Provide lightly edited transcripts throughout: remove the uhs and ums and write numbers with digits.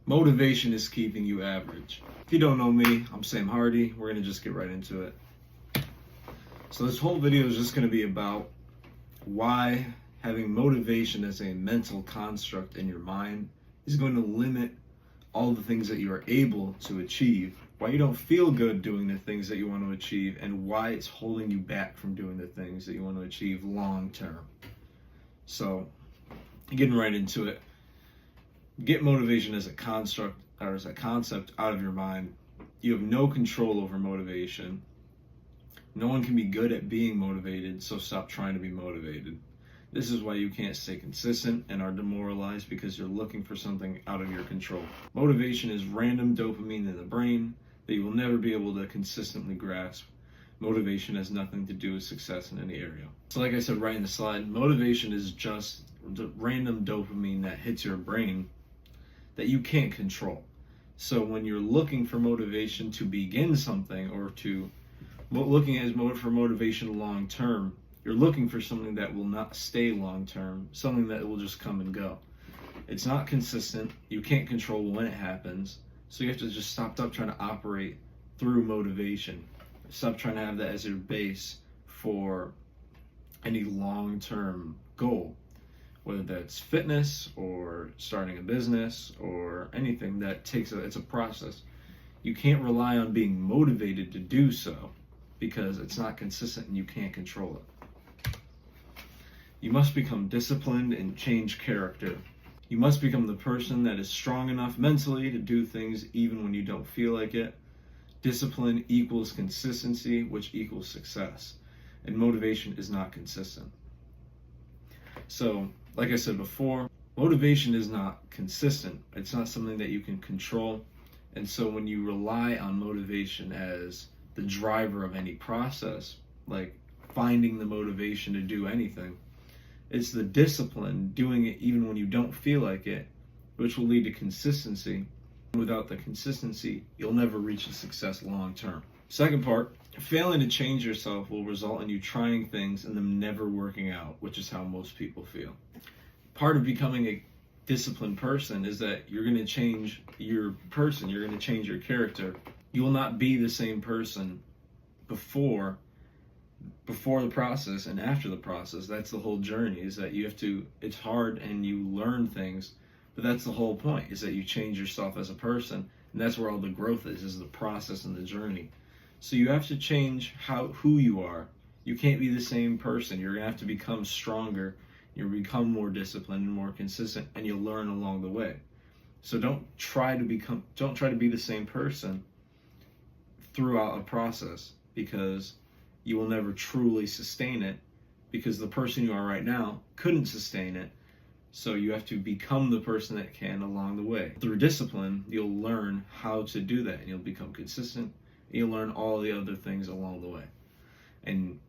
Motivation is keeping you average. If you don't know me, I'm Sam Hardy. We're going to just get right into it. So this whole video is just going to be about why having motivation as a mental construct in your mind is going to limit all the things that you are able to achieve, why you don't feel good doing the things that you want to achieve, and why it's holding you back from doing the things that you want to achieve long term. So, getting right into it, get motivation as a construct or as a concept out of your mind. You have no control over motivation. No one can be good at being motivated, so stop trying to be motivated. This is why you can't stay consistent and are demoralized, because you're looking for something out of your control. Motivation is random dopamine in the brain that you will never be able to consistently grasp. Motivation has nothing to do with success in any area. So like I said right in the slide, motivation is just the random dopamine that hits your brain that you can't control. So when you're looking for motivation to begin something, or to looking at for motivation long term, you're looking for something that will not stay long term, something that will just come and go. It's not consistent. You can't control when it happens. So you have to just stop trying to operate through motivation. Stop trying to have that as your base for any long-term goal, whether that's fitness or starting a business or anything that it's a process. You can't rely on being motivated to do so, because it's not consistent and you can't control it. You must become disciplined and change character. You must become the person that is strong enough mentally to do things even when you don't feel like it. Discipline equals consistency, which equals success. And motivation is not consistent. So, like I said before, motivation is not consistent. It's not something that you can control. And so when you rely on motivation as the driver of any process, like finding the motivation to do anything, it's the discipline, doing it even when you don't feel like it, which will lead to consistency. Without the consistency, you'll never reach a success long term. Second part, failing to change yourself will result in you trying things and them never working out, which is how most people feel. Part of becoming a disciplined person is that you're going to change your person, you're going to change your character. You will not be the same person before the process and after the process. That's the whole journey, is that it's hard and you learn things, but that's the whole point, is that you change yourself as a person, and that's where all the growth is the process and the journey. So you have to change who you are. You can't be the same person. You're going to have to become stronger. You'll become more disciplined and more consistent, and you'll learn along the way. So don't try to be the same person throughout a process, because you will never truly sustain it, because the person you are right now couldn't sustain it. So you have to become the person that can along the way. Through discipline, you'll learn how to do that, and you'll become consistent, and you'll learn all the other things along the way. And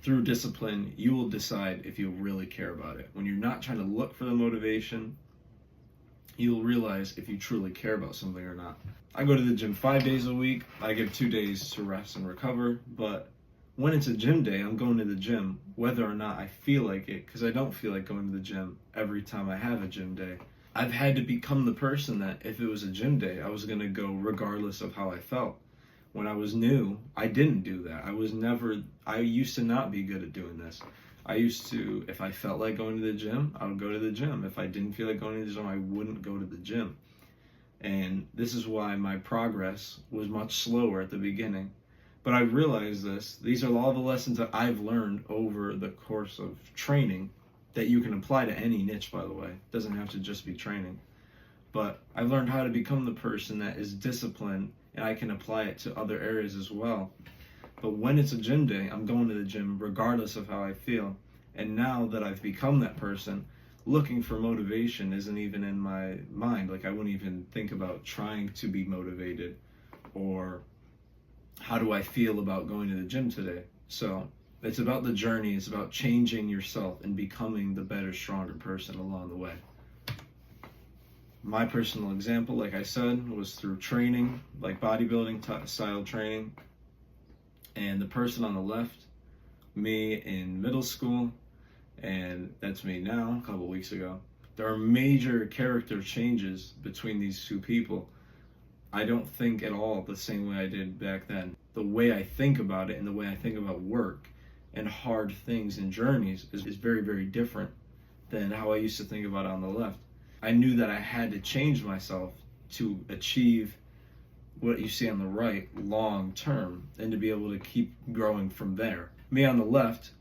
through discipline, you will decide if you really care about it. When you're not trying to look for the motivation, you'll realize if you truly care about something or not. I go to the gym 5 days a week. I give 2 days to rest and recover, but when it's a gym day, I'm going to the gym whether or not I feel like it, because I don't feel like going to the gym every time I have a gym day. I've had to become the person that if it was a gym day, I was going to go regardless of how I felt. When I was new, I didn't do that. I used to not be good at doing this. I used to, if I felt like going to the gym, I would go to the gym. If I didn't feel like going to the gym, I wouldn't go to the gym. And this is why my progress was much slower at the beginning. But I realized these are all the lessons that I've learned over the course of training, that you can apply to any niche, by the way. It doesn't have to just be training. But I've learned how to become the person that is disciplined, and I can apply it to other areas as well. But when it's a gym day, I'm going to the gym regardless of how I feel. And now that I've become that person, looking for motivation isn't even in my mind. Like, I wouldn't even think about trying to be motivated, or how do I feel about going to the gym today? So it's about the journey. It's about changing yourself and becoming the better, stronger person along the way. My personal example, like I said, was through training, like bodybuilding style training. And the person on the left, me in middle school, and that's me now, a couple weeks ago. There are major character changes between these two people. I don't think at all the same way I did back then. The way I think about it and the way I think about work and hard things and journeys is very, very different than how I used to think about it on the left. I knew that I had to change myself to achieve what you see on the right long term and to be able to keep growing from there. Me on the left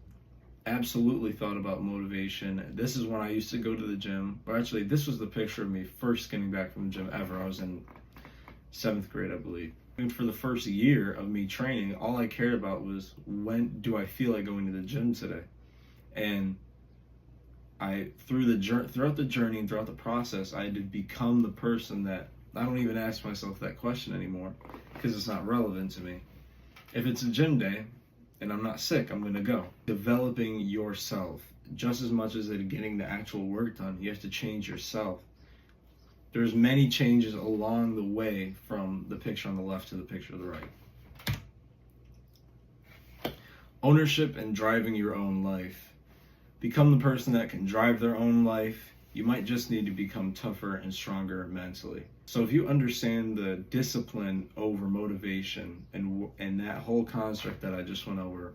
absolutely thought about motivation. This is when I used to go to the gym, or actually this was the picture of me first getting back from the gym ever. I was in 7th grade, I believe. And for the first year of me training, all I cared about was, when do I feel like going to the gym today? And throughout the journey and throughout the process, I had to become the person that I don't even ask myself that question anymore because it's not relevant to me. If it's a gym day and I'm not sick, I'm going to go. Developing yourself just as much as getting the actual work done. You have to change yourself. There's many changes along the way from the picture on the left to the picture on the right. Ownership and driving your own life. Become the person that can drive their own life. You might just need to become tougher and stronger mentally. So if you understand the discipline over motivation and that whole construct that I just went over,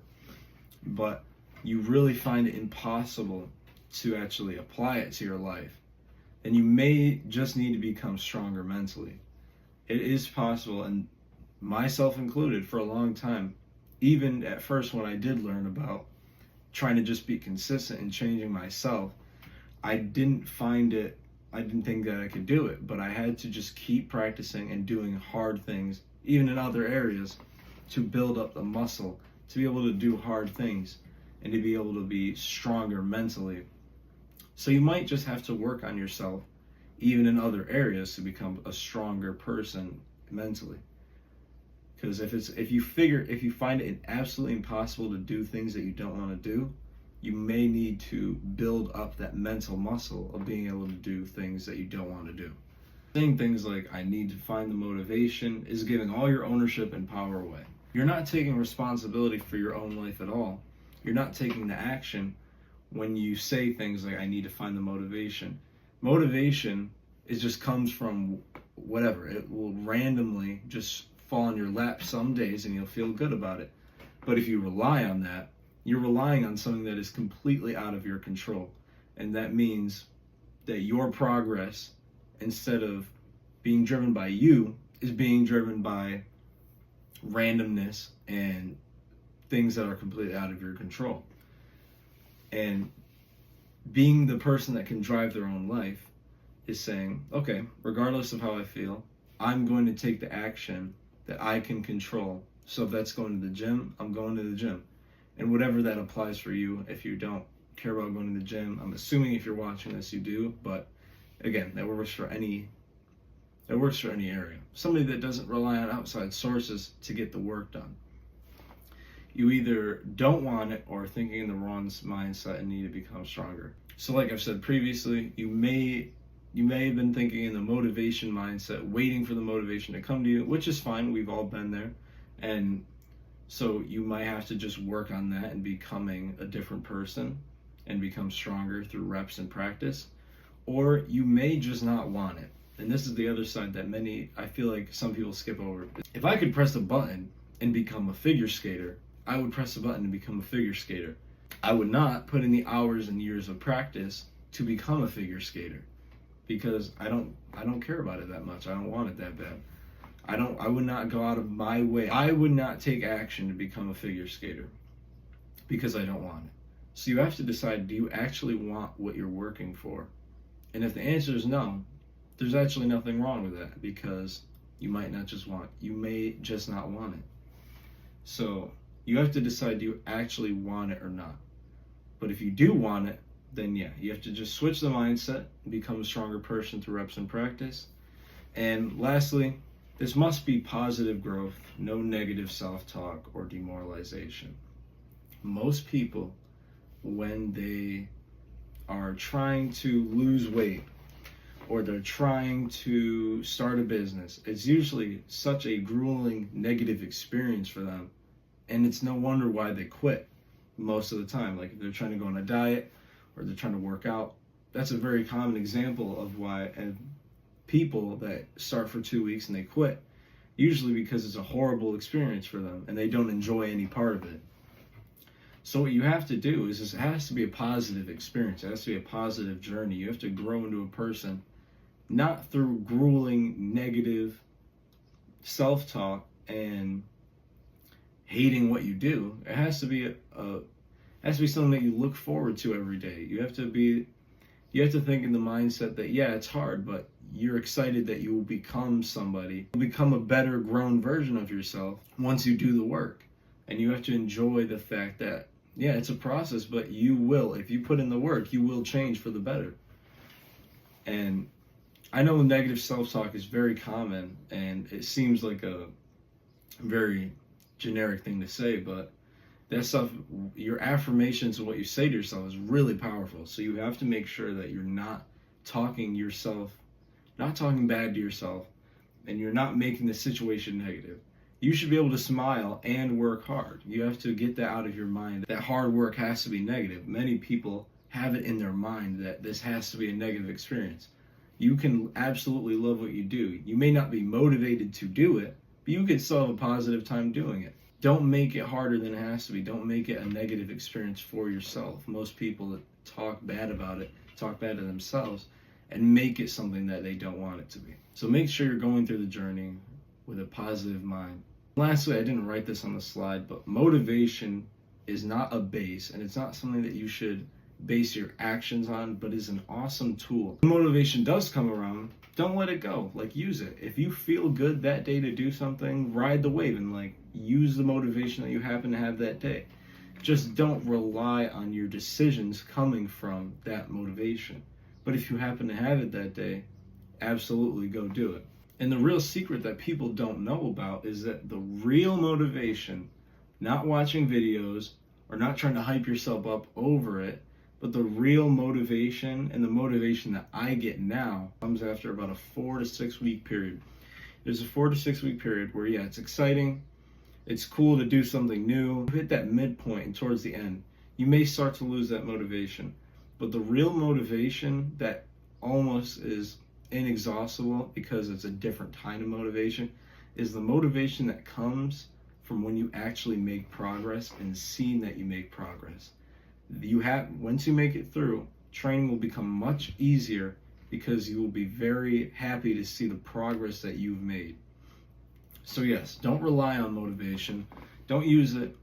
but you really find it impossible to actually apply it to your life, then you may just need to become stronger mentally. It is possible, and myself included, for a long time, even at first when I did learn about trying to just be consistent and changing myself, I didn't think that I could do it, but I had to just keep practicing and doing hard things, even in other areas, to build up the muscle, to be able to do hard things, and to be able to be stronger mentally. So you might just have to work on yourself, even in other areas, to become a stronger person mentally. Because if you find it absolutely impossible to do things that you don't want to do, you may need to build up that mental muscle of being able to do things that you don't want to do. Saying things like, I need to find the motivation, is giving all your ownership and power away. You're not taking responsibility for your own life at all. You're not taking the action when you say things like, I need to find the motivation. Motivation just comes from whatever. It will randomly just fall in your lap some days and you'll feel good about it. But if you rely on that, you're relying on something that is completely out of your control. And that means that your progress, instead of being driven by you, is being driven by randomness and things that are completely out of your control. And being the person that can drive their own life is saying, okay, regardless of how I feel, I'm going to take the action that I can control. So if that's going to the gym, I'm going to the gym. And whatever that applies for you, if you don't care about going to the gym, I'm assuming if you're watching this you do, but again, that works for any area. Somebody that doesn't rely on outside sources to get the work done. You either don't want it or are thinking in the wrong mindset and need to become stronger. So like I've said previously, you may have been thinking in the motivation mindset, waiting for the motivation to come to you, which is fine. We've all been there. And so you might have to just work on that and becoming a different person and become stronger through reps and practice. Or you may just not want it. And this is the other side that I feel like some people skip over. If I could press a button and become a figure skater, I would press a button and become a figure skater. I would not put in the hours and years of practice to become a figure skater because I don't care about it that much. I don't want it that bad. I would not go out of my way. I would not take action to become a figure skater because I don't want it. So you have to decide, do you actually want what you're working for? And if the answer is no, there's actually nothing wrong with that because you may just not want it. So you have to decide, do you actually want it or not? But if you do want it, then yeah, you have to just switch the mindset and become a stronger person through reps and practice. And lastly, this must be positive growth, no negative self-talk or demoralization. Most people, when they are trying to lose weight or they're trying to start a business, it's usually such a grueling negative experience for them. And it's no wonder why they quit most of the time. Like if they're trying to go on a diet or they're trying to work out, that's a very common example of why people that start for 2 weeks and they quit, usually because it's a horrible experience for them and they don't enjoy any part of it. So what you have to do is it has to be a positive experience. It has to be a positive journey. You have to grow into a person, not through grueling, negative self-talk and hating what you do. It has to be something that you look forward to every day. You have to think in the mindset that, yeah, it's hard, but you're excited that you will become somebody. You'll become a better grown version of yourself once you do the work. And you have to enjoy the fact that, yeah, it's a process, but you will, if you put in the work, you will change for the better. And I know negative self-talk is very common, and it seems like a very generic thing to say, but that stuff, your affirmations and what you say to yourself is really powerful. So you have to make sure that you're not talking bad to yourself, and you're not making the situation negative. You should be able to smile and work hard. You have to get that out of your mind. That hard work has to be negative. Many people have it in their mind that this has to be a negative experience. You can absolutely love what you do. You may not be motivated to do it, but you can still have a positive time doing it. Don't make it harder than it has to be. Don't make it a negative experience for yourself. Most people that talk bad about it, talk bad to themselves, and make it something that they don't want it to be. So make sure you're going through the journey with a positive mind. Lastly, I didn't write this on the slide, but motivation is not a base, and it's not something that you should base your actions on, but is an awesome tool. When motivation does come around, don't let it go. Use it. If you feel good that day to do something, ride the wave and use the motivation that you happen to have that day. Just don't rely on your decisions coming from that motivation. But if you happen to have it that day, absolutely go do it. And the real secret that people don't know about is that the real motivation, not watching videos or not trying to hype yourself up over it, but the real motivation, and the motivation that I get now, comes after about a 4 to 6 week period. There's a 4 to 6 week period where, yeah, it's exciting, it's cool to do something new. You hit that midpoint and towards the end, you may start to lose that motivation. But the real motivation that almost is inexhaustible, because it's a different kind of motivation, is the motivation that comes from when you actually make progress and seeing that you make progress. Once you make it through, training will become much easier because you will be very happy to see the progress that you've made. So yes, don't rely on motivation. Don't use it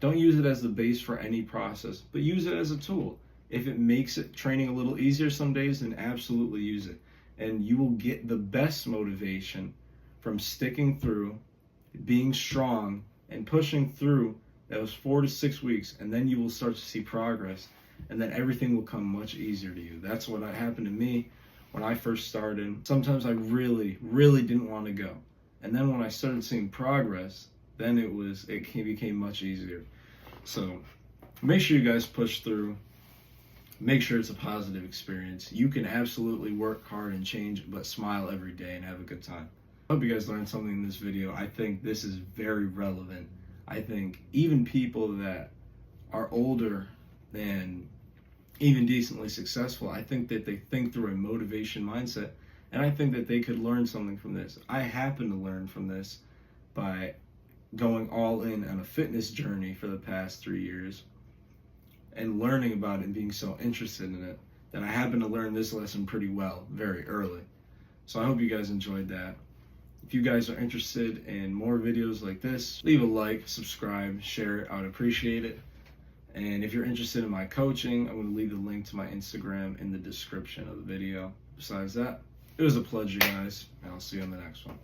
as the base for any process, but use it as a tool. If it makes training a little easier some days, then absolutely use it. And you will get the best motivation from sticking through, being strong, and pushing through those 4 to 6 weeks, and then you will start to see progress, and then everything will come much easier to you. That's what happened to me when I first started. Sometimes I really, really didn't want to go. And then when I started seeing progress, then it became much easier. So make sure you guys push through. Make sure it's a positive experience. You can absolutely work hard and change, but smile every day and have a good time. I hope you guys learned something in this video. I think this is very relevant. I think even people that are older and even decently successful, I think that they think through a motivation mindset, and I think that they could learn something from this. I happen to learn from this by going all in on a fitness journey for the past 3 years and learning about it and being so interested in it that I happen to learn this lesson pretty well very early. So I hope you guys enjoyed that. If you guys are interested in more videos like this, leave a like, subscribe, share it. I would appreciate it. And if you're interested in my coaching, I'm going to leave the link to my Instagram in the description of the video. Besides that, it was a pleasure, guys, and I'll see you on the next one.